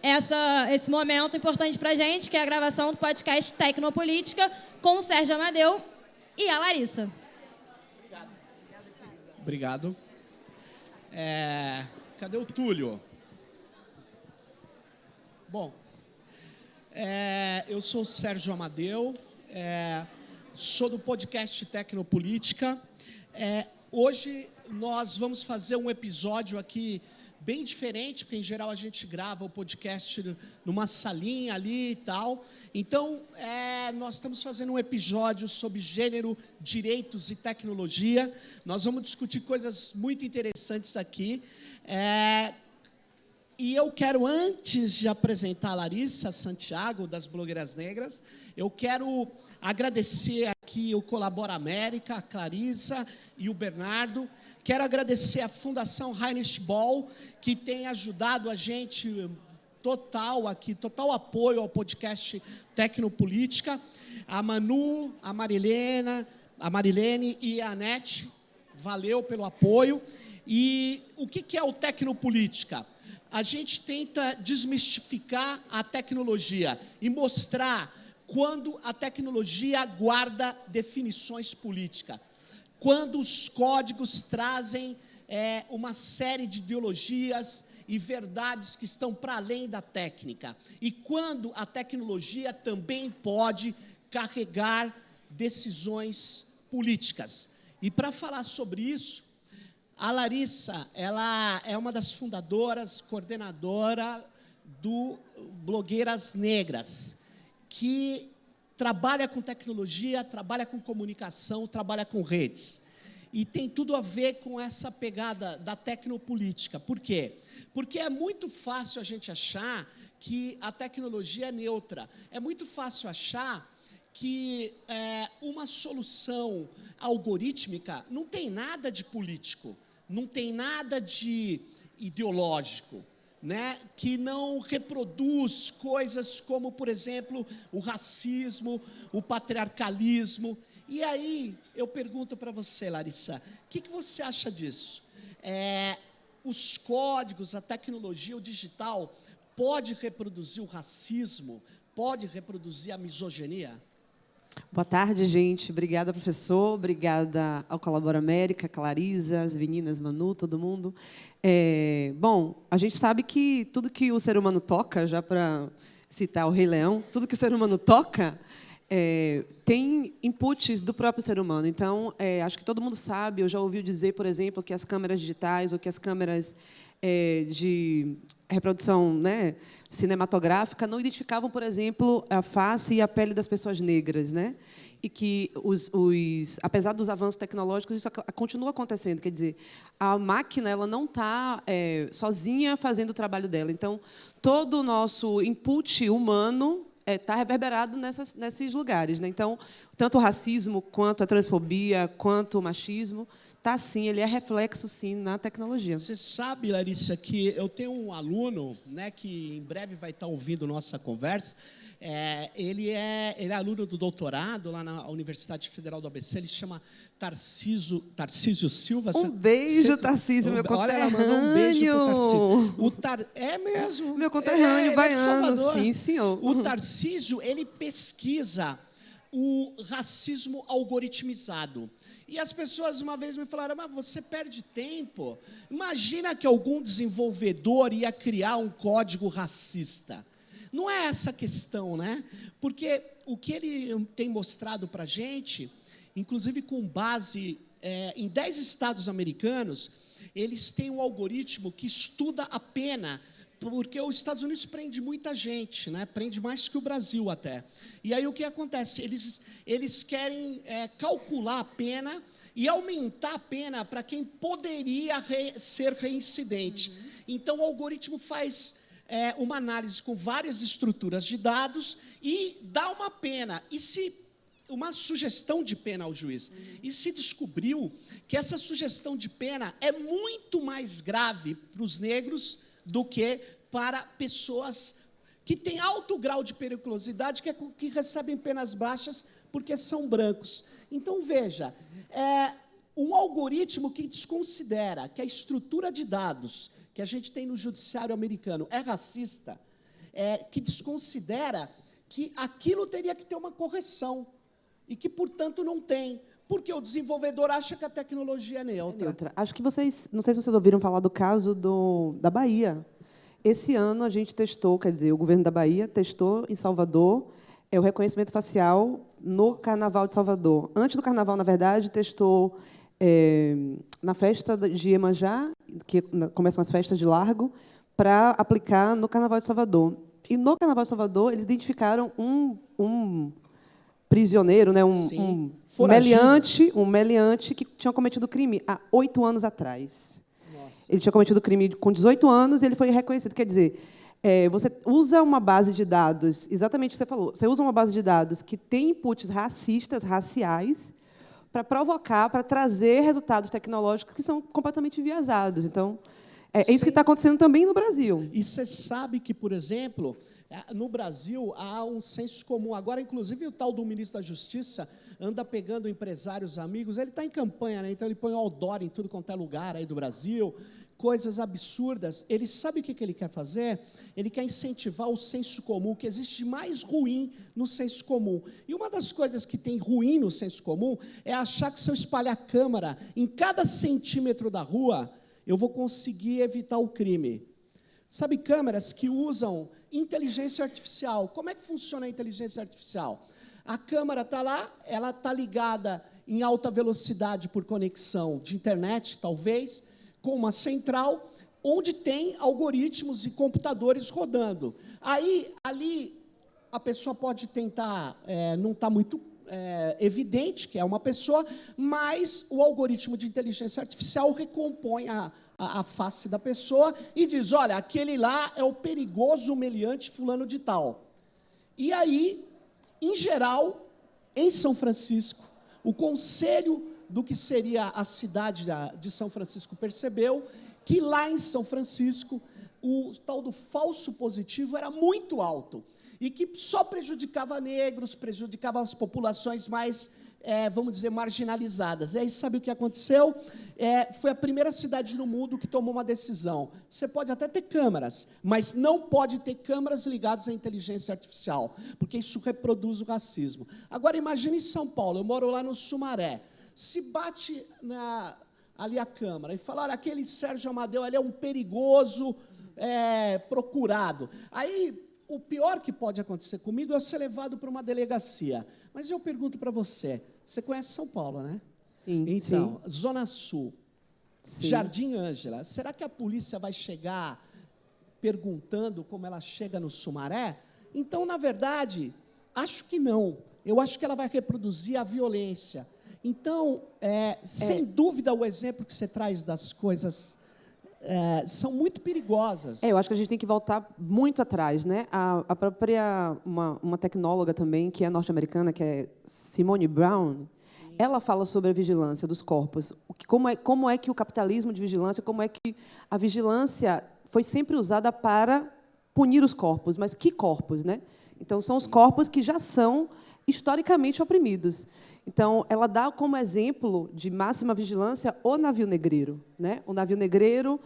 esse momento importante para a gente, que é a gravação do podcast Tecnopolítica com o Sérgio Amadeu e a Larissa. Obrigado. Cadê o Túlio? Bom, eu sou o Sérgio Amadeu, sou do podcast Tecnopolítica. Hoje nós vamos fazer um episódio aqui bem diferente, porque em geral a gente grava o podcast numa salinha ali e tal. Então, nós estamos fazendo um episódio sobre gênero, direitos e tecnologia. Nós vamos discutir coisas muito interessantes aqui. E eu quero, antes de apresentar a Larissa Santiago, das Blogueiras Negras, eu quero agradecer aqui o Colabora América, a Clarissa e o Bernardo. Quero agradecer a Fundação Heinrich Böll, que tem ajudado a gente total apoio ao podcast Tecnopolítica. A Manu, a Marilene e a Anete, valeu pelo apoio. E o que é o Tecnopolítica? A gente tenta desmistificar a tecnologia e mostrar quando a tecnologia guarda definições políticas, quando os códigos trazem uma série de ideologias e verdades que estão para além da técnica, e quando a tecnologia também pode carregar decisões políticas. E para falar sobre isso, a Larissa, ela é uma das fundadoras, coordenadora do Blogueiras Negras, que trabalha com tecnologia, trabalha com comunicação, trabalha com redes. E tem tudo a ver com essa pegada da tecnopolítica. Por quê? Porque é muito fácil a gente achar que a tecnologia é neutra. É muito fácil achar que uma solução algorítmica não tem nada de político, não tem nada de ideológico, né? Que não reproduz coisas como, por exemplo, o racismo, o patriarcalismo. E aí, eu pergunto para você, Larissa, o que você acha disso? Os códigos, a tecnologia, o digital, pode reproduzir o racismo? Pode reproduzir a misoginia? Boa tarde, gente. Obrigada, professor. Obrigada ao Colabora América, Clarisa, as meninas, Manu, todo mundo. Bom, a gente sabe que tudo que o ser humano toca, já para citar o Rei Leão, tudo que o ser humano toca tem inputs do próprio ser humano. Então, acho que todo mundo sabe, eu já ouvi dizer, por exemplo, que as câmeras digitais ou que as câmeras de reprodução, né, cinematográfica não identificavam, por exemplo, a face e a pele das pessoas negras, né? E que, apesar dos avanços tecnológicos, isso continua acontecendo. Quer dizer, a máquina ela não está sozinha fazendo o trabalho dela. Então, todo o nosso input humano está reverberado nesses lugares, né? Então, tanto o racismo, quanto a transfobia, quanto o machismo, tá sim, ele é reflexo, sim, na tecnologia. Você sabe, Larissa, que eu tenho um aluno, né, que em breve vai estar ouvindo nossa conversa. Ele é aluno do doutorado lá na Universidade Federal do ABC. Ele se chama Tarcísio Silva. Um beijo, Tarcísio, meu conterrâneo. Olha, ela mandou um beijo pro Tarcísio. É mesmo. Meu conterrâneo, baiano. Sim, senhor. O Tarcísio, ele pesquisa o racismo algoritmizado. E as pessoas uma vez me falaram, mas você perde tempo. Imagina que algum desenvolvedor ia criar um código racista. Não é essa a questão, né? Porque o que ele tem mostrado para a gente, inclusive com base em 10 estados americanos, eles têm um algoritmo que estuda a pena, porque os Estados Unidos prende muita gente, né? Prende mais que o Brasil até. E aí o que acontece? Eles querem calcular a pena e aumentar a pena para quem poderia ser reincidente. Então o algoritmo faz uma análise com várias estruturas de dados e dá uma pena. Uma sugestão de pena ao juiz. E se descobriu que essa sugestão de pena é muito mais grave para os negros do que para pessoas que têm alto grau de periculosidade, que recebem penas baixas porque são brancos. Então, veja, um algoritmo que desconsidera que a estrutura de dados que a gente tem no judiciário americano é racista, que desconsidera que aquilo teria que ter uma correção e que, portanto, não tem, porque o desenvolvedor acha que a tecnologia é neutra. Acho que vocês, não sei se vocês ouviram falar do caso da Bahia. Esse ano a gente testou, quer dizer, o governo da Bahia testou em Salvador o reconhecimento facial no Carnaval de Salvador. Antes do Carnaval, na verdade, testou na festa de Iemanjá, que começam as festas de Largo, para aplicar no Carnaval de Salvador. E no Carnaval de Salvador eles identificaram um prisioneiro, né, um meliante que tinha cometido crime há 8 anos atrás. Nossa. Ele tinha cometido crime com 18 anos e ele foi reconhecido. Quer dizer, você usa uma base de dados, exatamente o que você falou, você usa uma base de dados que tem inputs racistas, raciais, para provocar, para trazer resultados tecnológicos que são completamente enviesados. Então, é isso que está acontecendo também no Brasil. E você sabe que, por exemplo, no Brasil há um senso comum. Agora, inclusive, o tal do ministro da Justiça anda pegando empresários amigos. Ele está em campanha, né? Então ele põe o outdoor em tudo quanto é lugar aí do Brasil, coisas absurdas. Ele sabe o que ele quer fazer? Ele quer incentivar o senso comum, que existe mais ruim no senso comum. E uma das coisas que tem ruim no senso comum é achar que se eu espalhar câmera em cada centímetro da rua, eu vou conseguir evitar o crime. Sabe, câmeras que usam inteligência artificial. Como é que funciona a inteligência artificial? A câmera está lá, ela está ligada em alta velocidade por conexão de internet, talvez, com uma central, onde tem algoritmos e computadores rodando. Aí, ali, a pessoa pode tentar, não está muito evidente que é uma pessoa, mas o algoritmo de inteligência artificial recompõe a face da pessoa e diz, olha, aquele lá é o perigoso meliante fulano de tal. E aí, em geral, em São Francisco, o conselho do que seria a cidade de São Francisco percebeu que lá em São Francisco o tal do falso positivo era muito alto e que só prejudicava negros, prejudicava as populações mais, vamos dizer, marginalizadas. E aí, sabe o que aconteceu? Foi a primeira cidade no mundo que tomou uma decisão. Você pode até ter câmeras, mas não pode ter câmeras ligadas à inteligência artificial, porque isso reproduz o racismo. Agora, imagine em São Paulo, eu moro lá no Sumaré, se bate ali a câmera e fala, olha, aquele Sérgio Amadeu ali é um perigoso procurado. Aí, o pior que pode acontecer comigo é eu ser levado para uma delegacia. Mas eu pergunto para você conhece São Paulo, né? Sim. Então, sim. Zona Sul, Sim. Jardim Ângela, será que a polícia vai chegar perguntando como ela chega no Sumaré? Então, na verdade, acho que não. Eu acho que ela vai reproduzir a violência. Então, sem dúvida, o exemplo que você traz das coisas são muito perigosas. Eu acho que a gente tem que voltar muito atrás, né? A própria uma tecnóloga também que é norte-americana, que é Simone Brown, sim, ela fala sobre a vigilância dos corpos, como é que o capitalismo de vigilância, como é que a vigilância foi sempre usada para punir os corpos, mas que corpos, né? Então são os corpos que já são historicamente oprimidos. Então, ela dá como exemplo de máxima vigilância o navio negreiro, né? O navio negreiro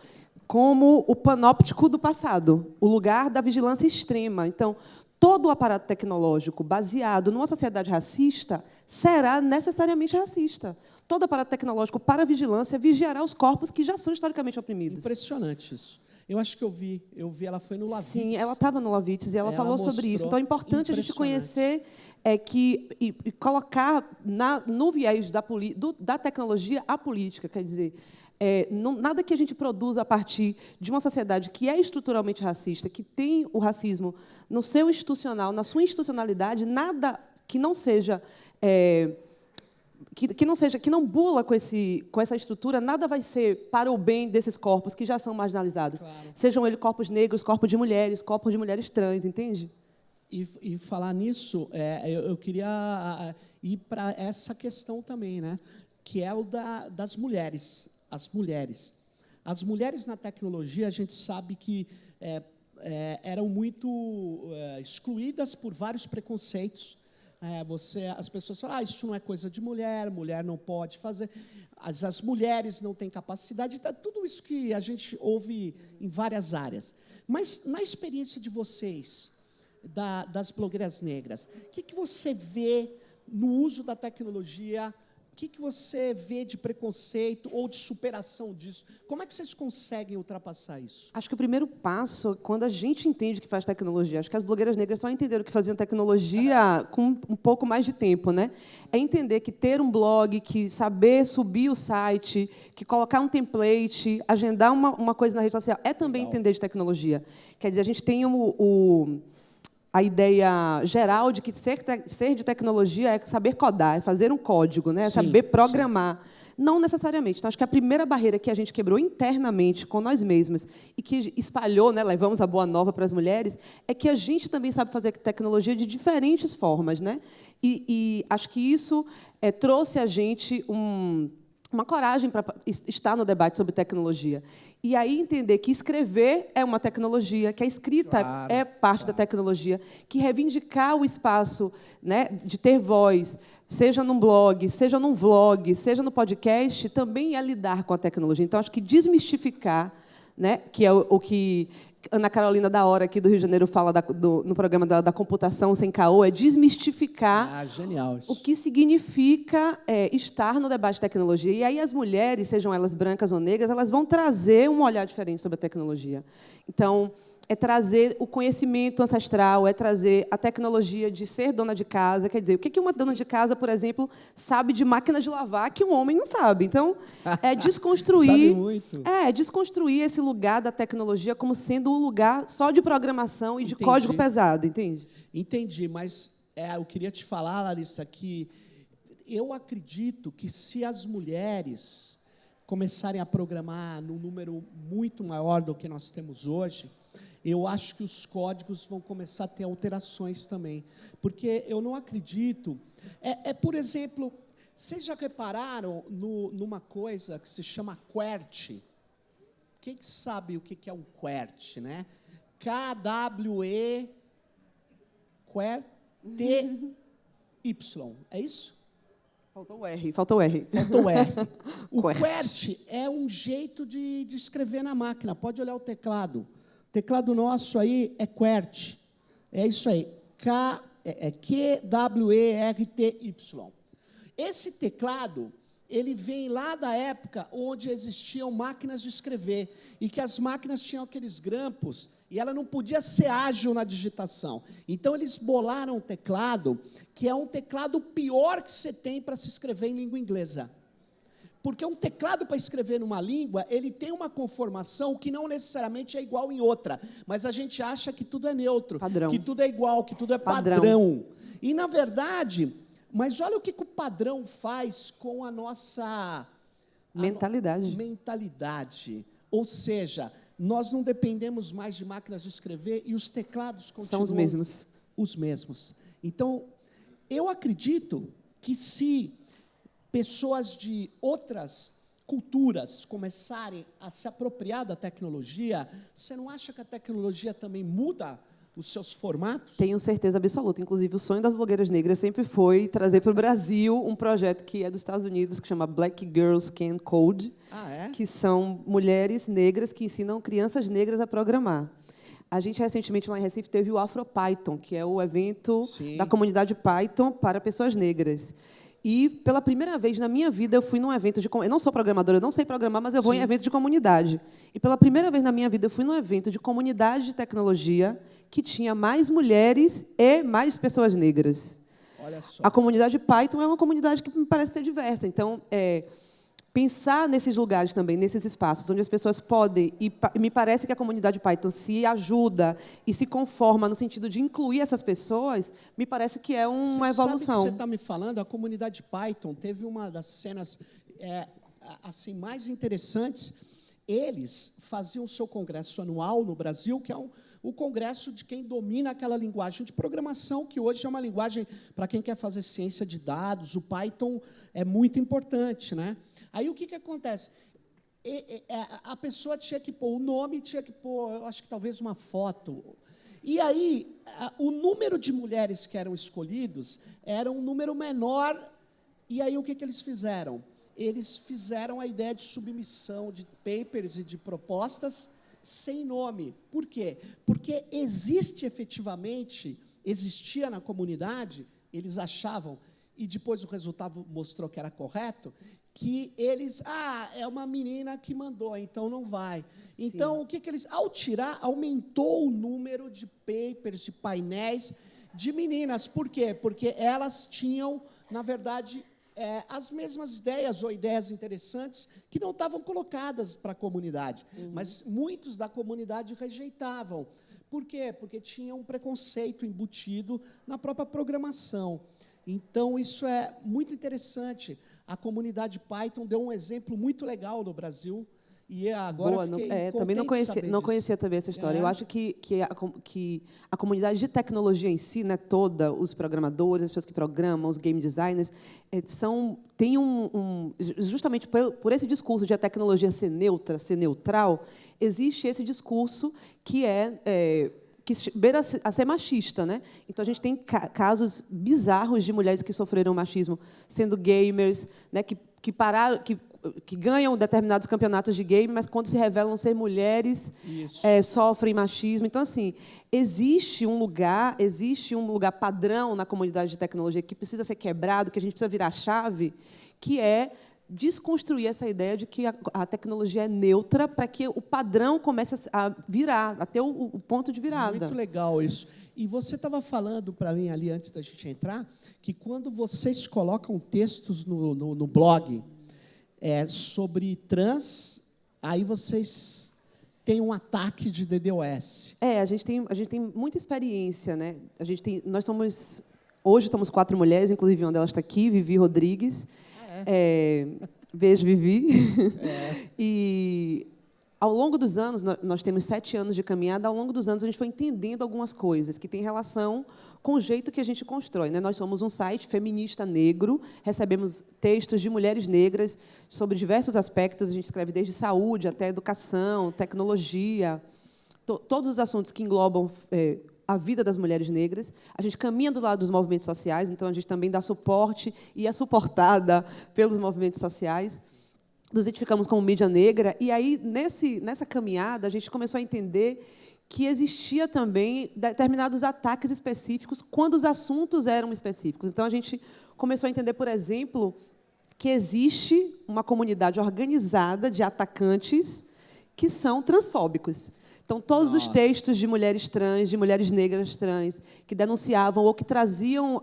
como o panóptico do passado, o lugar da vigilância extrema. Então, todo o aparato tecnológico baseado numa sociedade racista será necessariamente racista. Todo aparato tecnológico para vigilância vigiará os corpos que já são historicamente oprimidos. Impressionante isso. Eu acho que eu vi, ela foi no Lavites. Sim, ela estava no Lavites e ela falou sobre isso. Então, é importante a gente conhecer e colocar no viés da tecnologia a política. Quer dizer, nada que a gente produza a partir de uma sociedade que é estruturalmente racista, que tem o racismo no seu institucional, na sua institucionalidade, nada que não seja... que não bula com essa estrutura, nada vai ser para o bem desses corpos que já são marginalizados. Claro. Sejam eles corpos negros, corpos de mulheres trans, entende? E falar nisso, eu queria ir para essa questão também, né? Que é o das mulheres. As mulheres. As mulheres na tecnologia, a gente sabe que eram muito excluídas por vários preconceitos. as pessoas falam, isso não é coisa de mulher, mulher não pode fazer, as mulheres não têm capacidade, tudo isso que a gente ouve em várias áreas. Mas, na experiência de vocês, das blogueiras negras, o que você vê no uso da tecnologia? O que você vê de preconceito ou de superação disso? Como é que vocês conseguem ultrapassar isso? Acho que o primeiro passo, quando a gente entende que faz tecnologia, acho que as blogueiras negras só entenderam que faziam tecnologia com um pouco mais de tempo, né? É entender que ter um blog, que saber subir o site, que colocar um template, agendar uma coisa na rede social, é também entender de tecnologia. Quer dizer, a gente tem a ideia geral de que ser de tecnologia é saber codar, é fazer um código, né? É saber programar. Sim. Não necessariamente. Então, acho que a primeira barreira que a gente quebrou internamente com nós mesmas e que espalhou, né, levamos a boa nova para as mulheres, é que a gente também sabe fazer tecnologia de diferentes formas, né? E acho que isso trouxe a gente uma coragem para estar no debate sobre tecnologia. E aí entender que escrever é uma tecnologia, que a escrita é parte da tecnologia, que reivindicar o espaço, né, de ter voz, seja num blog, seja num vlog, seja no podcast, também é lidar com a tecnologia. Então, acho que desmistificar, né, que é o que Ana Carolina da Hora, aqui do Rio de Janeiro, fala no programa da computação sem caô, é desmistificar genial isso. O que significa estar no debate de tecnologia. E aí as mulheres, sejam elas brancas ou negras, elas vão trazer um olhar diferente sobre a tecnologia. Então, é trazer o conhecimento ancestral, é trazer a tecnologia de ser dona de casa. Quer dizer, o que uma dona de casa, por exemplo, sabe de máquina de lavar que um homem não sabe? Então, é desconstruir... Sabe muito. Desconstruir esse lugar da tecnologia como sendo um lugar só de programação e de código pesado, entende? Entendi, mas eu queria te falar, Larissa, que eu acredito que se as mulheres começarem a programar num número muito maior do que nós temos hoje, eu acho que os códigos vão começar a ter alterações também. Porque eu não acredito... por exemplo, vocês já repararam numa coisa que se chama QWERTY? Quem sabe o que é um QWERTY, né? K-W-E... QWERTY. É isso? Faltou o R. Faltou o R. O QWERTY é um jeito de escrever na máquina. Pode olhar o teclado. O teclado nosso aí é QWERTY. É isso aí. QWERTY. Esse teclado, ele vem lá da época onde existiam máquinas de escrever e que as máquinas tinham aqueles grampos e ela não podia ser ágil na digitação. Então, eles bolaram um teclado que é um teclado pior que você tem para se escrever em língua inglesa. Porque um teclado para escrever numa língua, ele tem uma conformação que não necessariamente é igual em outra, mas a gente acha que tudo é neutro, padrão. Que tudo é igual, que tudo é padrão. E, na verdade, mas olha o que o padrão faz com a nossa... mentalidade. Ou seja, nós não dependemos mais de máquinas de escrever e os teclados continuam... São os mesmos. Então, eu acredito que se pessoas de outras culturas começarem a se apropriar da tecnologia, você não acha que a tecnologia também muda os seus formatos? Tenho certeza absoluta. Inclusive, o sonho das blogueiras negras sempre foi trazer para o Brasil um projeto que é dos Estados Unidos, que chama Black Girls Can Code, que são mulheres negras que ensinam crianças negras a programar. A gente, recentemente, lá em Recife, teve o AfroPython, que é o evento da comunidade Python para pessoas negras. E, pela primeira vez na minha vida, eu fui num evento de... Eu não sou programadora, eu não sei programar, mas eu vou em evento de comunidade. E, pela primeira vez na minha vida, eu fui num evento de comunidade de tecnologia que tinha mais mulheres e mais pessoas negras. Olha só. A comunidade Python é uma comunidade que me parece ser diversa. Então, pensar nesses lugares também, nesses espaços, onde as pessoas podem... E me parece que a comunidade Python se ajuda e se conforma no sentido de incluir essas pessoas, me parece que é uma evolução. Sabe o que você está me falando? A comunidade Python teve uma das cenas assim, mais interessantes. Eles faziam o seu congresso anual no Brasil, que é o congresso de quem domina aquela linguagem de programação, que hoje é uma linguagem para quem quer fazer ciência de dados. O Python é muito importante, né? Aí, o que acontece? A pessoa tinha que pôr o nome, tinha que pôr, eu acho que talvez uma foto. E aí, o número de mulheres que eram escolhidos era um número menor, e aí o que eles fizeram? Eles fizeram a ideia de submissão de papers e de propostas sem nome. Por quê? Porque existia na comunidade, eles achavam, e depois o resultado mostrou que era correto, que eles, é uma menina que mandou, então não vai. Sim. Então, o que eles, ao tirar, aumentou o número de papers, de painéis de meninas. Por quê? Porque elas tinham, na verdade, as mesmas ideias ou ideias interessantes que não estavam colocadas para a comunidade. Mas muitos da comunidade rejeitavam. Por quê? Porque tinha um preconceito embutido na própria programação. Então, isso é muito interessante. A comunidade Python deu um exemplo muito legal no Brasil, e agora eu fiquei também não conhecia também essa história. Eu acho que a comunidade de tecnologia em si, né, toda, os programadores, as pessoas que programam, os game designers, tem justamente por esse discurso de a tecnologia ser neutra, ser neutral, existe esse discurso que que beira a ser machista, né? Então, a gente tem casos bizarros de mulheres que sofreram machismo sendo gamers, né, que ganham determinados campeonatos de game, mas, quando se revelam ser mulheres, sofrem machismo. Então, assim, existe um lugar padrão na comunidade de tecnologia que precisa ser quebrado, que a gente precisa virar chave, que é desconstruir essa ideia de que a tecnologia é neutra para que o padrão comece a virar, a ter o ponto de virada. Muito legal isso. E você estava falando para mim ali, antes da gente entrar, que quando vocês colocam textos no blog sobre trans, aí vocês têm um ataque de DDoS. A gente tem muita experiência, né? Hoje somos 4 mulheres, inclusive uma delas está aqui, Vivi Rodrigues. Beijo, Vivi. E, ao longo dos anos, nós temos 7 anos de caminhada, ao longo dos anos a gente foi entendendo algumas coisas que têm relação com o jeito que a gente constrói, né? Nós somos um site feminista negro, recebemos textos de mulheres negras sobre diversos aspectos, a gente escreve desde saúde até educação, tecnologia, todos os assuntos que englobam a vida das mulheres negras. A gente caminha do lado dos movimentos sociais, então a gente também dá suporte e é suportada pelos movimentos sociais. Nos identificamos como mídia negra, e aí, nessa caminhada, a gente começou a entender que existia também determinados ataques específicos quando os assuntos eram específicos. Então, a gente começou a entender, por exemplo, que existe uma comunidade organizada de atacantes que são transfóbicos. Então, todos os textos de mulheres trans, de mulheres negras trans, que denunciavam ou que traziam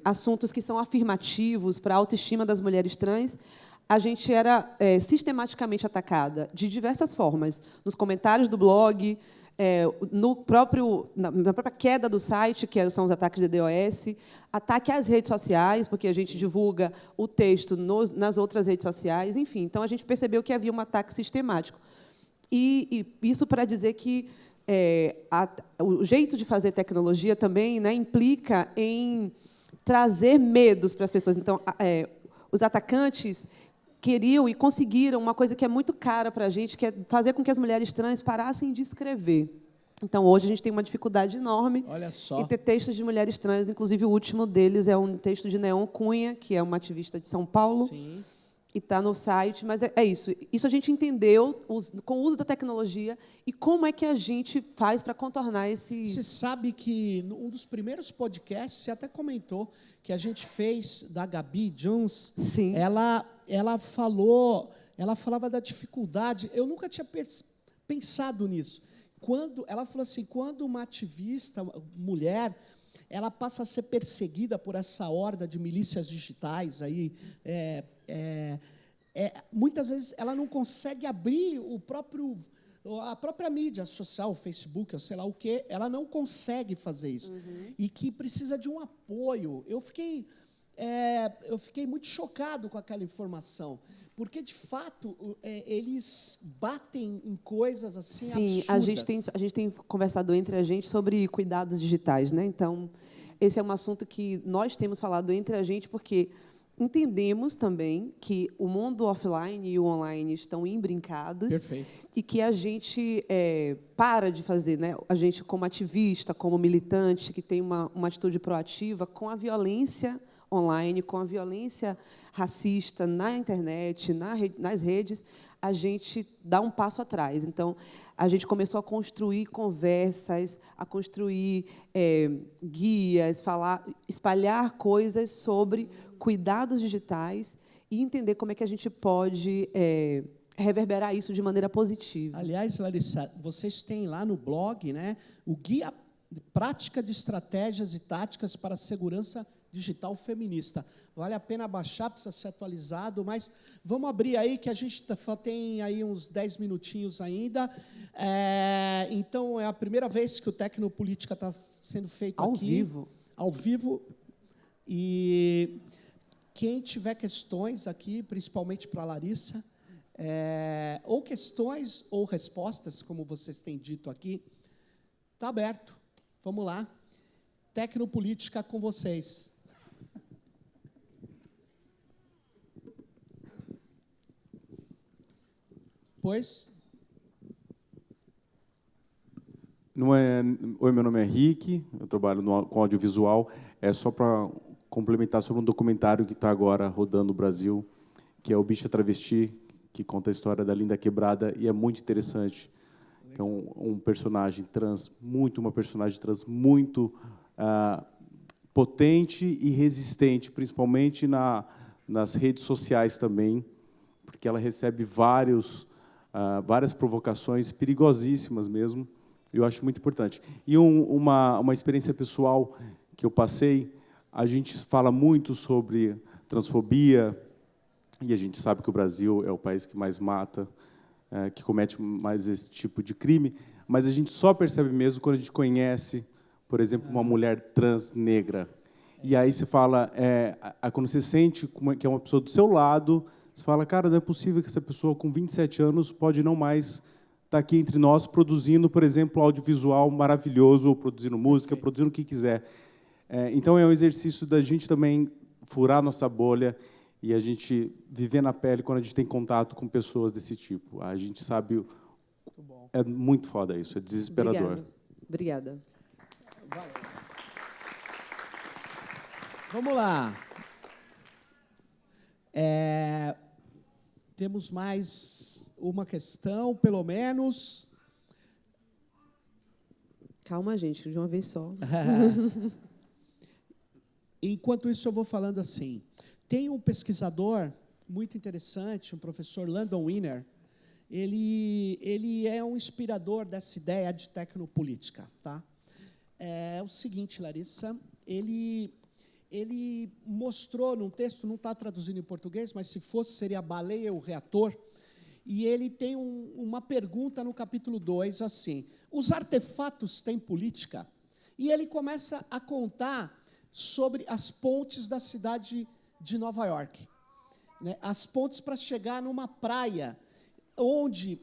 assuntos que são afirmativos para a autoestima das mulheres trans, a gente era sistematicamente atacada de diversas formas. Nos comentários do blog, na própria queda do site, que são os ataques de DDoS, ataque às redes sociais, porque a gente divulga o texto nas outras redes sociais, enfim. Então, a gente percebeu que havia um ataque sistemático. E isso para dizer que o jeito de fazer tecnologia também, né, implica em trazer medos para as pessoas. Então, os atacantes queriam e conseguiram uma coisa que é muito cara para a gente, que é fazer com que as mulheres trans parassem de escrever. Então, hoje, a gente tem uma dificuldade enorme em ter textos de mulheres trans. Inclusive, o último deles é um texto de Neon Cunha, que é uma ativista de São Paulo. Sim. E está no site, mas é isso. Isso a gente entendeu com o uso da tecnologia e como é que a gente faz para contornar esses... Você sabe que, um dos primeiros podcasts, você até comentou, que a gente fez da Gabi Jones. Sim. Ela falava da dificuldade. Eu nunca tinha pensado nisso. Ela falou assim, quando uma ativista, mulher, ela passa a ser perseguida por essa horda de milícias digitais, aí, muitas vezes ela não consegue abrir a própria mídia social, o Facebook, ou sei lá o quê, ela não consegue fazer isso. Uhum. E que precisa de um apoio. Eu fiquei muito chocado com aquela informação, porque, de fato, eles batem em coisas assim absurdas. Sim, a gente tem conversado entre a gente sobre cuidados digitais, né? Então, esse é um assunto que nós temos falado entre a gente, porque entendemos também que o mundo offline e o online estão imbrincados. Perfeito. E que a gente para de fazer, né? A gente, como ativista, como militante, que tem uma atitude proativa com a violência online, com a violência racista na internet, nas redes, a gente dá um passo atrás. Então, a gente começou a construir conversas, a construir guias, espalhar coisas sobre cuidados digitais e entender como é que a gente pode reverberar isso de maneira positiva. Aliás, Larissa, vocês têm lá no blog, né, o Guia Prática de Estratégias e Táticas para a Segurança Digital Feminista. Vale a pena baixar, precisa ser atualizado, mas vamos abrir aí, que a gente tem aí uns 10 minutinhos ainda. Então, é a primeira vez que o Tecnopolítica está sendo feito ao aqui. Vivo. Ao vivo. E quem tiver questões aqui, principalmente para a Larissa, ou questões ou respostas, como vocês têm dito aqui, está aberto. Vamos lá. Tecnopolítica com vocês. Pois. Oi, meu nome é Rick, eu trabalho com audiovisual. É só para complementar sobre um documentário que está agora rodando no Brasil, que é O Bicha Travesti, que conta a história da Linda Quebrada, e é muito interessante. É uma personagem trans muito potente e resistente, principalmente nas redes sociais também, porque ela recebe várias provocações perigosíssimas mesmo. Eu acho muito importante. E uma experiência pessoal que eu passei, a gente fala muito sobre transfobia, e a gente sabe que o Brasil é o país que mais mata, que comete mais esse tipo de crime, mas a gente só percebe mesmo quando a gente conhece, por exemplo, uma mulher trans negra. E aí você fala, quando você sente que é uma pessoa do seu lado, você fala, cara, não é possível que essa pessoa com 27 anos pode não mais estar aqui entre nós produzindo, por exemplo, audiovisual maravilhoso, ou produzindo música, produzindo o que quiser. Então, é um exercício da gente também furar nossa bolha e a gente viver na pele quando a gente tem contato com pessoas desse tipo. A gente sabe... É muito foda isso, é desesperador. Obrigada. Valeu. Vamos lá. Temos mais uma questão, pelo menos. Calma, gente, de uma vez só. Enquanto isso, eu vou falando assim. Tem um pesquisador muito interessante, um professor Landon Wiener. Ele é um inspirador dessa ideia de tecnopolítica. Tá? É o seguinte, Larissa, ele mostrou num texto, não está traduzindo em português, mas se fosse, seria Baleia e o Reator, e ele tem uma pergunta no capítulo 2, assim, os artefatos têm política? E ele começa a contar sobre as pontes da cidade de Nova York, né? As pontes para chegar numa praia, onde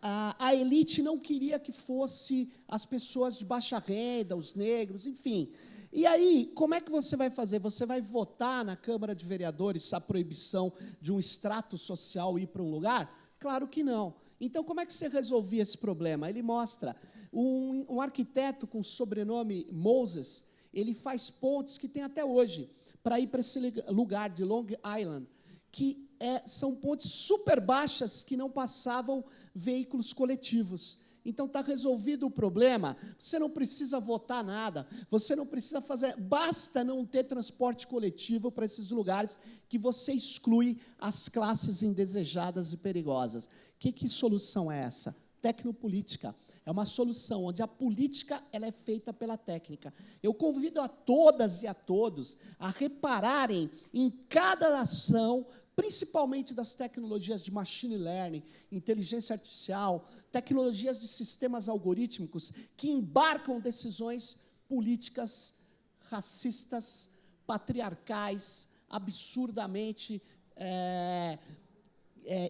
a elite não queria que fosse as pessoas de baixa renda, os negros, enfim. E aí, como é que você vai fazer? Você vai votar na Câmara de Vereadores a proibição de um extrato social ir para um lugar? Claro que não. Então, como é que você resolvia esse problema? Ele mostra um arquiteto com o sobrenome Moses, ele faz pontes que tem até hoje, para ir para esse lugar de Long Island, que são pontes super baixas que não passavam veículos coletivos. Então, está resolvido o problema, você não precisa votar nada, você não precisa fazer, basta não ter transporte coletivo para esses lugares que você exclui as classes indesejadas e perigosas. Que solução é essa? Tecnopolítica. É uma solução onde a política ela é feita pela técnica. Eu convido a todas e a todos a repararem em cada ação, principalmente das tecnologias de machine learning, inteligência artificial, tecnologias de sistemas algorítmicos que embarcam decisões políticas racistas, patriarcais, absurdamente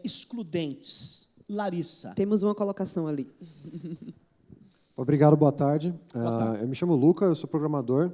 excludentes. Larissa. Temos uma colocação ali. Obrigado, boa tarde. Boa tarde. Eu me chamo Luca, eu sou programador.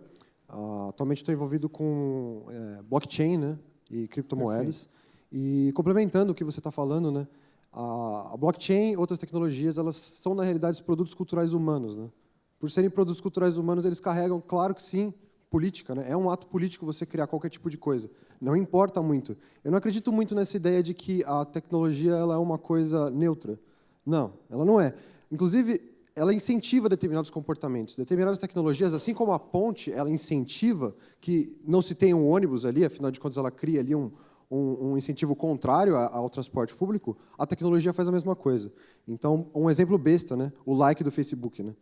Atualmente estou envolvido com blockchain, né, e criptomoedas. E complementando o que você está falando, né, a blockchain e outras tecnologias, elas são, na realidade, produtos culturais humanos. Né? Por serem produtos culturais humanos, eles carregam, claro que sim, política. Né? É um ato político você criar qualquer tipo de coisa. Não importa muito. Eu não acredito muito nessa ideia de que a tecnologia ela é uma coisa neutra. Não, ela não é. Inclusive, ela incentiva determinados comportamentos. Determinadas tecnologias, assim como a ponte, ela incentiva que não se tenha um ônibus ali, afinal de contas, ela cria ali um incentivo contrário ao transporte público, a tecnologia faz a mesma coisa. Então, um exemplo besta, né? O like do Facebook. Né?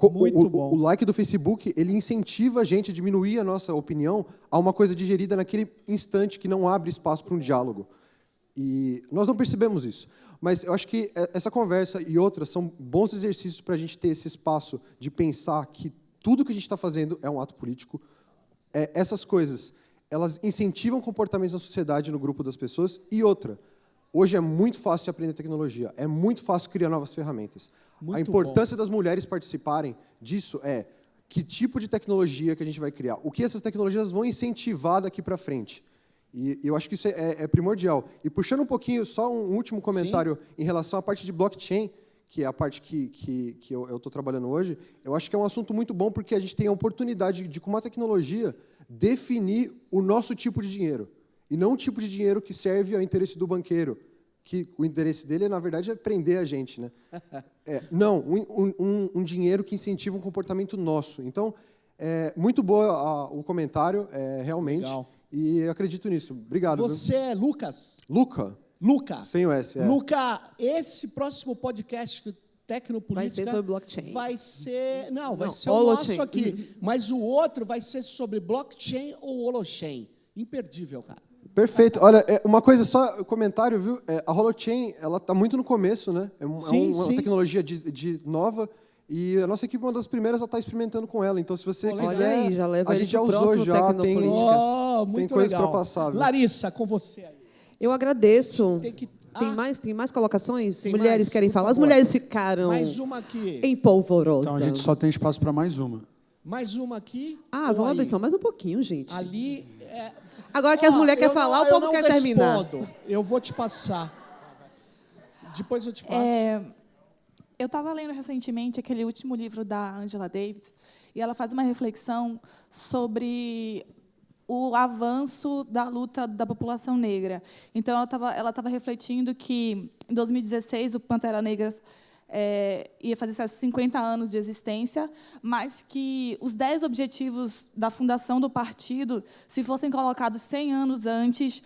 Muito bom. O like do Facebook, ele incentiva a gente a diminuir a nossa opinião a uma coisa digerida naquele instante que não abre espaço para um diálogo. E nós não percebemos isso. Mas eu acho que essa conversa e outras são bons exercícios para a gente ter esse espaço de pensar que tudo que a gente está fazendo é um ato político. Essas coisas, elas incentivam comportamentos na sociedade, no grupo das pessoas. E outra, hoje é muito fácil aprender tecnologia, é muito fácil criar novas ferramentas. A importância das mulheres participarem disso é que tipo de tecnologia que a gente vai criar, o que essas tecnologias vão incentivar daqui para frente. E eu acho que isso é primordial. E puxando um pouquinho, só um último comentário em relação à parte de blockchain, que é a parte que eu estou trabalhando hoje, eu acho que é um assunto muito bom porque a gente tem a oportunidade de, com uma tecnologia, definir o nosso tipo de dinheiro. E não um tipo de dinheiro que serve ao interesse do banqueiro, que o interesse dele, na verdade, é prender a gente. Né? Não, um dinheiro que incentiva um comportamento nosso. Então, muito bom o comentário, realmente. Legal. E eu acredito nisso. Obrigado. Você é Lucas? Luca. Sem o S. Luca, esse próximo podcast Tecnopolítica... Vai ser sobre blockchain. Vai ser o nosso aqui. Mas o outro vai ser sobre blockchain ou holochain. Imperdível, cara. Perfeito. Olha, uma coisa só, comentário, viu? A holochain, ela está muito no começo, né? É uma tecnologia de nova. E a nossa equipe, uma das primeiras, está experimentando com ela. Então, se você quiser, aí, já leva a gente já usou, já tem coisas para passar. Viu? Larissa, com você aí. Eu agradeço. Tem mais colocações? Mulheres querem falar? As mulheres ficaram mais uma aqui. Em polvorosa. Então, a gente só tem espaço para mais uma. Mais uma aqui. Vamos abrir só mais um pouquinho, gente. Ali... Agora que as mulheres querem falar, o povo quer terminar. Eu vou te passar. Depois eu te passo. Eu estava lendo recentemente aquele último livro da Angela Davis, e ela faz uma reflexão sobre o avanço da luta da população negra. Então, ela estava refletindo que, em 2016, o Pantera Negra ia fazer 50 anos de existência, mas que os 10 objetivos da fundação do partido, se fossem colocados 100 anos antes,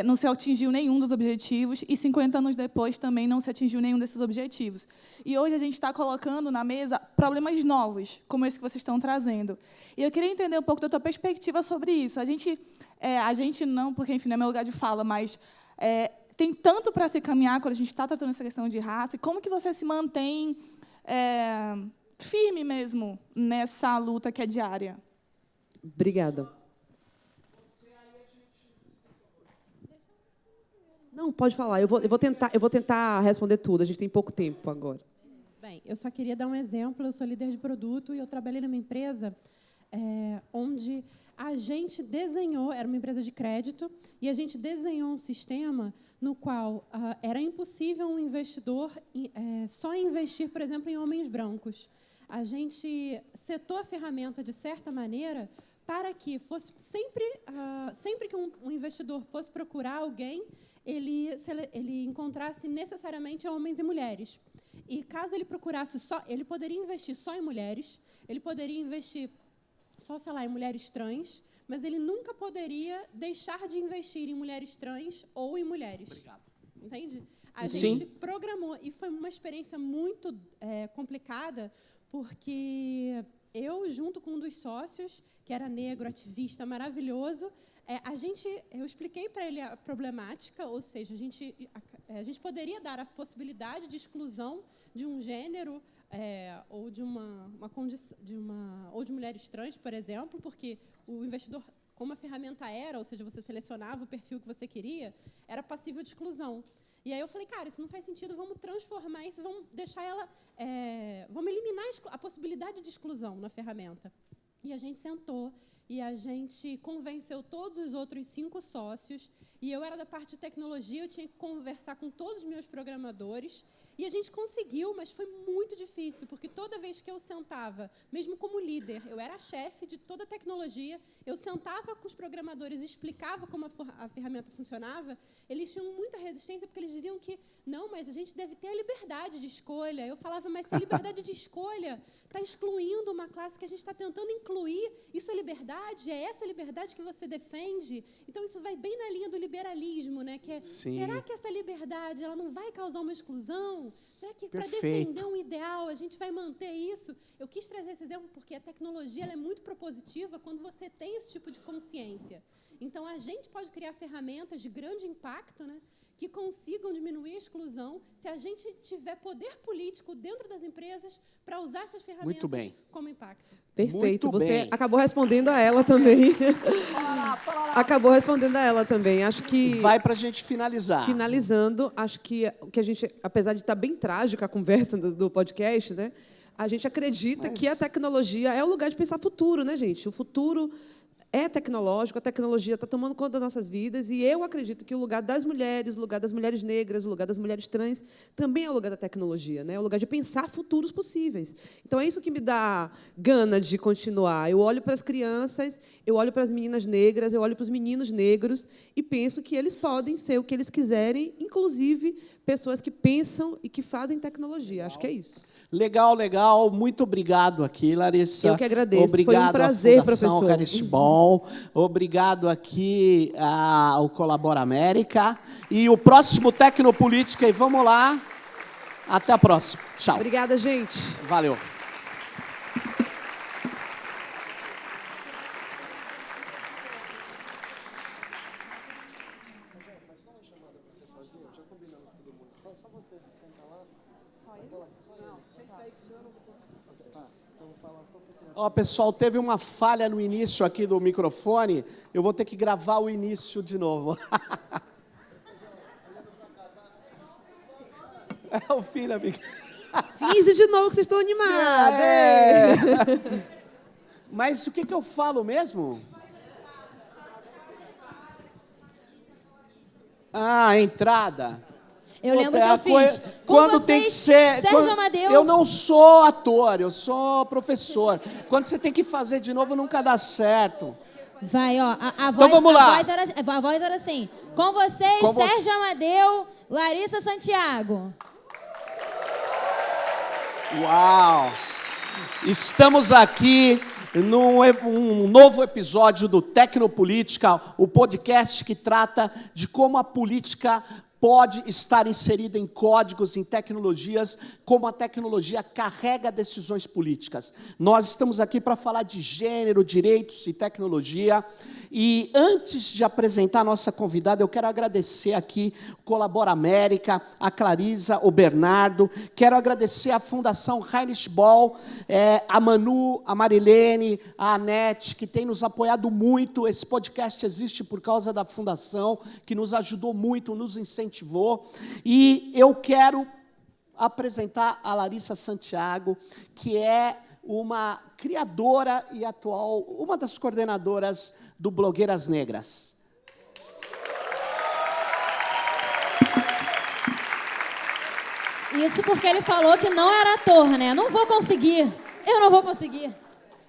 não se atingiu nenhum dos objetivos, e 50 anos depois também não se atingiu nenhum desses objetivos. E hoje a gente está colocando na mesa problemas novos, como esse que vocês estão trazendo. E eu queria entender um pouco da tua perspectiva sobre isso. A gente não, porque, enfim, não é meu lugar de fala, mas tem tanto para se caminhar quando a gente está tratando essa questão de raça. E como que você se mantém firme mesmo nessa luta que é diária? Obrigada. Não, pode falar. Eu vou tentar responder tudo. A gente tem pouco tempo agora. Bem, eu só queria dar um exemplo. Eu sou líder de produto e eu trabalhei numa empresa onde a gente desenhou, era uma empresa de crédito, e a gente desenhou um sistema no qual era impossível um investidor só investir, por exemplo, em homens brancos. A gente setou a ferramenta de certa maneira para que fosse sempre que um investidor fosse procurar alguém, ele encontrasse necessariamente homens e mulheres. E caso ele procurasse ele poderia investir só em mulheres, ele poderia investir só, sei lá, em mulheres trans, mas ele nunca poderia deixar de investir em mulheres trans ou em mulheres. Obrigado. Entende? A gente programou, e foi uma experiência muito complicada, porque eu, junto com um dos sócios, que era negro, ativista, maravilhoso, eu expliquei para ele a problemática, ou seja, a gente poderia dar a possibilidade de exclusão de um gênero ou de ou de mulheres trans, por exemplo, porque o investidor, como a ferramenta ou seja, você selecionava o perfil que você queria, era passível de exclusão. E aí eu falei, cara, isso não faz sentido, vamos transformar isso, vamos deixar ela, vamos eliminar a possibilidade de exclusão na ferramenta. E a gente sentou e a gente convenceu todos os outros 5 sócios. E eu era da parte de tecnologia, eu tinha que conversar com todos os meus programadores. E a gente conseguiu, mas foi muito difícil, porque toda vez que eu sentava, mesmo como líder, eu era a chefe de toda a tecnologia, eu sentava com os programadores e explicava como a ferramenta funcionava, eles tinham muita resistência, porque eles diziam que, não, mas a gente deve ter a liberdade de escolha. Eu falava, mas se a liberdade de escolha está excluindo uma classe que a gente está tentando incluir, isso é liberdade? É essa liberdade que você defende? Então, isso vai bem na linha do liberalismo, né? Que é, será que essa liberdade ela não vai causar uma exclusão? Será que para defender um ideal a gente vai manter isso? Eu quis trazer esse exemplo porque a tecnologia ela é muito propositiva quando você tem esse tipo de consciência. Então, a gente pode criar ferramentas de grande impacto, né, que consigam diminuir a exclusão se a gente tiver poder político dentro das empresas para usar essas ferramentas como impacto. Perfeito. Você acabou respondendo a ela também. Acabou respondendo a ela também. Acho que vai para a gente finalizar. Finalizando, acho que o que a gente, apesar de estar bem trágica a conversa do podcast, né, a gente acredita que a tecnologia é o lugar de pensar futuro, né, gente? O futuro é tecnológico, a tecnologia está tomando conta das nossas vidas, e eu acredito que o lugar das mulheres, o lugar das mulheres negras, o lugar das mulheres trans, também é o lugar da tecnologia, né? É o lugar de pensar futuros possíveis. Então, é isso que me dá gana de continuar. Eu olho para as crianças, eu olho para as meninas negras, eu olho para os meninos negros, e penso que eles podem ser o que eles quiserem, inclusive pessoas que pensam e que fazem tecnologia. Acho que é isso. Legal, legal. Muito obrigado aqui, Larissa. Eu que agradeço. Obrigado. Foi um prazer, à Fundação professor. Carnegie Ball. Obrigado aqui ao Colabora América. E o próximo Tecnopolítica. E vamos lá. Até a próxima. Tchau. Obrigada, gente. Valeu. Ó, pessoal, teve uma falha no início aqui do microfone. Eu vou ter que gravar o início de novo. É o fim da Finge de novo que vocês estão animados. Mas o que eu falo mesmo? Ah, entrada. Eu lembro que eu fiz. Quando tem que ser. Sérgio Amadeu. Eu não sou ator, eu sou professor. Quando você tem que fazer de novo, nunca dá certo. Vai, ó. A voz, então vamos lá. A voz era assim. Com vocês, Sérgio Amadeu, Larissa Santiago. Uau! Estamos aqui num novo episódio do Tecnopolítica, o podcast que trata de como a política pode estar inserida em códigos, em tecnologias, como a tecnologia carrega decisões políticas. Nós estamos aqui para falar de gênero, direitos e tecnologia. E antes de apresentar a nossa convidada, eu quero agradecer aqui o Colabora América, a Clarisa, o Bernardo. Quero agradecer a Fundação Heinrich Böll, a Manu, a Marilene, a Anete, que tem nos apoiado muito. Esse podcast existe por causa da Fundação, que nos ajudou muito, nos incentivou. E eu quero apresentar a Larissa Santiago, que é uma criadora e atual, uma das coordenadoras do Blogueiras Negras. Isso porque ele falou que não era ator, né? Não vou conseguir. Eu não vou conseguir.